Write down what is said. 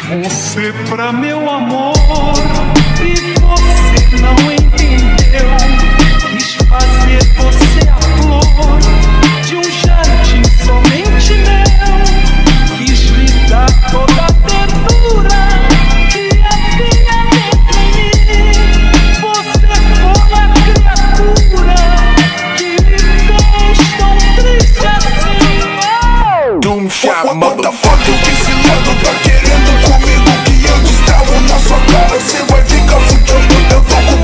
Você pra meu amor, e você não entendeu. Quis fazer você a flor de um jardim somente meu. Quis lhe dar toda a ternura que havia dentro em mim. Você foi a criatura que me fez tão triste assim. Doom shot, motherfucker, esse lado tá querendo comigo que eu destravo na sua cara. Cê vai ficar fudido, eu tô com